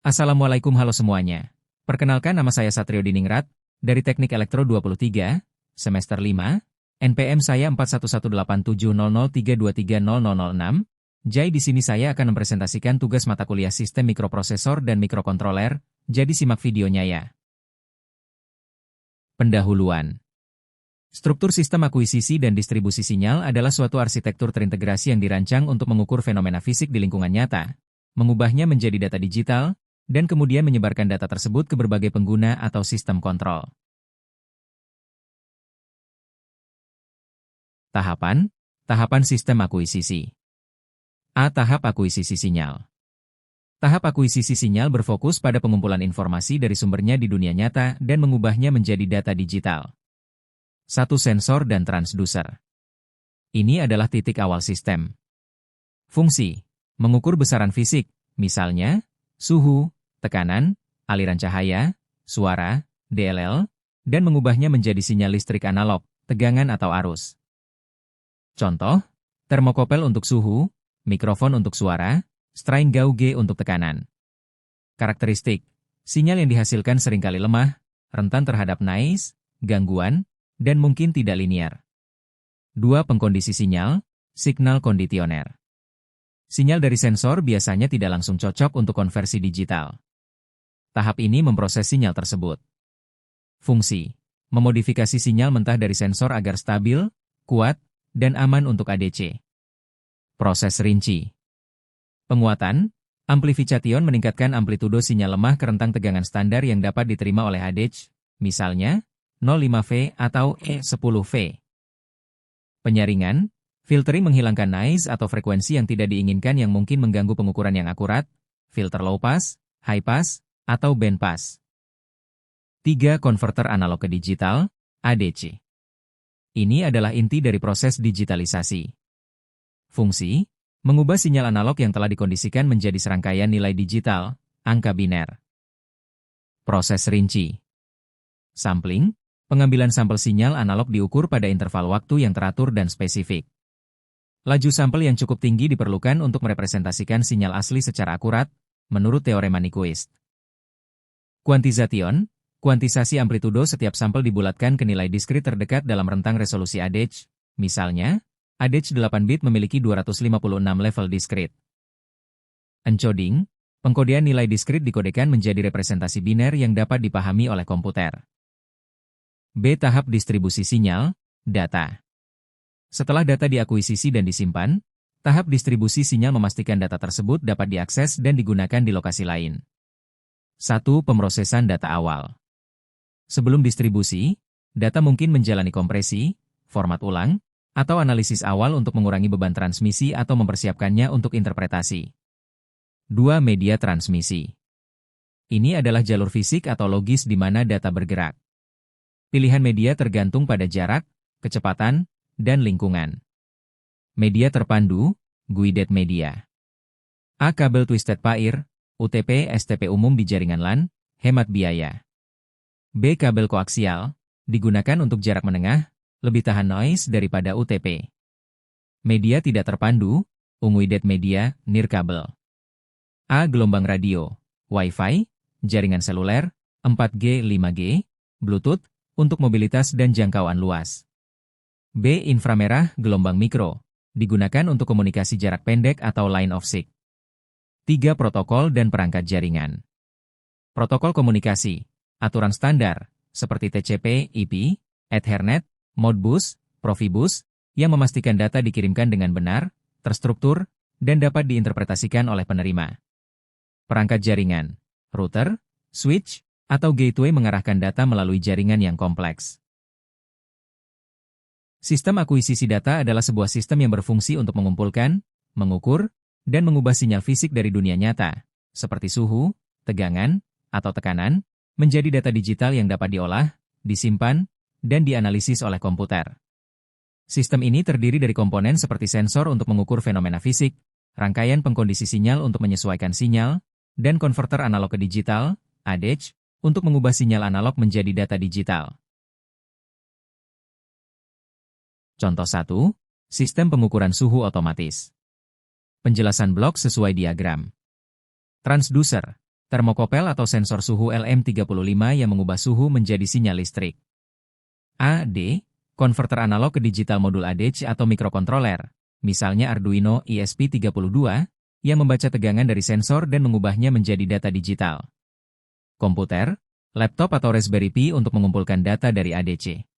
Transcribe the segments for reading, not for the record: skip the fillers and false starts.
Assalamualaikum, halo semuanya. Perkenalkan, nama saya Satrio Diningrat, dari Teknik Elektro 23, semester 5, NPM saya 41870032300006. Jadi di sini saya akan mempresentasikan tugas mata kuliah Sistem Mikroprosesor dan Mikrokontroler, jadi simak videonya ya. Pendahuluan. Struktur sistem akuisisi dan distribusi sinyal adalah suatu arsitektur terintegrasi yang dirancang untuk mengukur fenomena fisik di lingkungan nyata, mengubahnya menjadi data digital, dan kemudian menyebarkan data tersebut ke berbagai pengguna atau sistem kontrol. Tahapan sistem akuisisi. A. Tahap akuisisi sinyal. Tahap akuisisi sinyal berfokus pada pengumpulan informasi dari sumbernya di dunia nyata dan mengubahnya menjadi data digital. 1. Sensor dan transducer. Ini adalah titik awal sistem. Fungsi: mengukur besaran fisik, misalnya suhu, tekanan, aliran cahaya, suara, DLL, dan mengubahnya menjadi sinyal listrik analog, tegangan atau arus. Contoh, termokopel untuk suhu, mikrofon untuk suara, strain gauge untuk tekanan. Karakteristik: sinyal yang dihasilkan seringkali lemah, rentan terhadap noise, gangguan, dan mungkin tidak linear. 2. Pengkondisi sinyal, signal kondisioner. Sinyal dari sensor biasanya tidak langsung cocok untuk konversi digital. Tahap ini memproses sinyal tersebut. Fungsi: memodifikasi sinyal mentah dari sensor agar stabil, kuat, dan aman untuk ADC. Proses rinci. Penguatan: amplifikation meningkatkan amplitudo sinyal lemah ke rentang tegangan standar yang dapat diterima oleh ADC, misalnya 0,5 V atau 10 V. Penyaringan: filtering menghilangkan noise atau frekuensi yang tidak diinginkan yang mungkin mengganggu pengukuran yang akurat, filter low pass, high pass, atau band pass. 3. Konverter analog ke digital, ADC. Ini adalah inti dari proses digitalisasi. Fungsi: mengubah sinyal analog yang telah dikondisikan menjadi serangkaian nilai digital, angka biner. Proses rinci. Sampling: pengambilan sampel sinyal analog diukur pada interval waktu yang teratur dan spesifik. Laju sampel yang cukup tinggi diperlukan untuk merepresentasikan sinyal asli secara akurat, menurut teorema Nyquist. Kuantization: kuantisasi amplitudo setiap sampel dibulatkan ke nilai diskrit terdekat dalam rentang resolusi ADC, misalnya, ADC 8 bit memiliki 256 level diskrit. Encoding: pengkodean nilai diskrit dikodekan menjadi representasi biner yang dapat dipahami oleh komputer. B. Tahap distribusi sinyal, data. Setelah data diakuisisi dan disimpan, tahap distribusi sinyal memastikan data tersebut dapat diakses dan digunakan di lokasi lain. 1. Pemrosesan data awal. Sebelum distribusi, data mungkin menjalani kompresi, format ulang, atau analisis awal untuk mengurangi beban transmisi atau mempersiapkannya untuk interpretasi. 2. Media transmisi. Ini adalah jalur fisik atau logis di mana data bergerak. Pilihan media tergantung pada jarak, kecepatan, dan lingkungan. Media terpandu, guided media. A. Kabel twisted pair, UTP STP umum di jaringan LAN, hemat biaya. B. Kabel koaksial, digunakan untuk jarak menengah, lebih tahan noise daripada UTP. Media tidak terpandu, unguided media, nirkabel. A. Gelombang radio, Wi-Fi, jaringan seluler, 4G, 5G, Bluetooth, untuk mobilitas dan jangkauan luas. B. Inframerah, gelombang mikro, digunakan untuk komunikasi jarak pendek atau line of sight. 3. Protokol dan perangkat jaringan. Protokol komunikasi, aturan standar, seperti TCP, IP, Ethernet, Modbus, Profibus, yang memastikan data dikirimkan dengan benar, terstruktur, dan dapat diinterpretasikan oleh penerima. Perangkat jaringan, router, switch, atau gateway mengarahkan data melalui jaringan yang kompleks. Sistem akuisisi data adalah sebuah sistem yang berfungsi untuk mengumpulkan, mengukur, dan mengubah sinyal fisik dari dunia nyata, seperti suhu, tegangan, atau tekanan, menjadi data digital yang dapat diolah, disimpan, dan dianalisis oleh komputer. Sistem ini terdiri dari komponen seperti sensor untuk mengukur fenomena fisik, rangkaian pengkondisi sinyal untuk menyesuaikan sinyal, dan konverter analog ke digital, ADC, untuk mengubah sinyal analog menjadi data digital. Contoh 1. Sistem pengukuran suhu otomatis. Penjelasan blok sesuai diagram. Transducer. Termokopel atau sensor suhu LM35 yang mengubah suhu menjadi sinyal listrik. AD, konverter analog ke digital modul ADC atau mikrokontroler, misalnya Arduino ESP32, yang membaca tegangan dari sensor dan mengubahnya menjadi data digital. Komputer, laptop atau Raspberry Pi untuk mengumpulkan data dari ADC.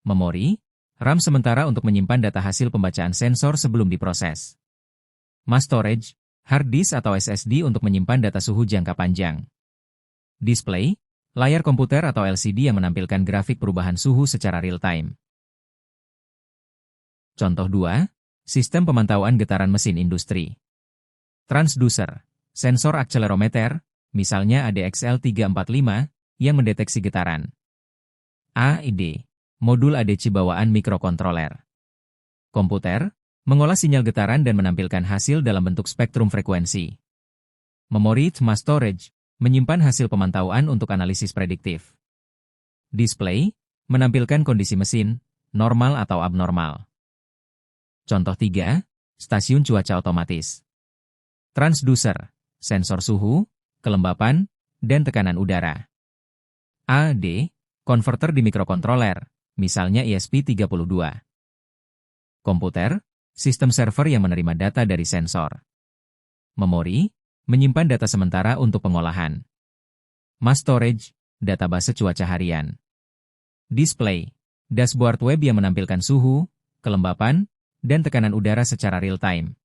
Memori, RAM sementara untuk menyimpan data hasil pembacaan sensor sebelum diproses. Mass storage, hard disk atau SSD untuk menyimpan data suhu jangka panjang. Display, layar komputer atau LCD yang menampilkan grafik perubahan suhu secara real-time. Contoh 2, sistem pemantauan getaran mesin industri. Transducer, sensor akselerometer, misalnya ADXL345, yang mendeteksi getaran. AID, modul ADC bawaan mikrokontroler. Komputer, mengolah sinyal getaran dan menampilkan hasil dalam bentuk spektrum frekuensi. Memori mass storage, menyimpan hasil pemantauan untuk analisis prediktif. Display, menampilkan kondisi mesin, normal atau abnormal. Contoh 3, stasiun cuaca otomatis. Transducer, sensor suhu, kelembapan, dan tekanan udara. AD, konverter di mikrokontroler, misalnya ESP32. Komputer, sistem server yang menerima data dari sensor. Memori, menyimpan data sementara untuk pengolahan. Mass storage, database cuaca harian. Display, dashboard web yang menampilkan suhu, kelembapan, dan tekanan udara secara real-time.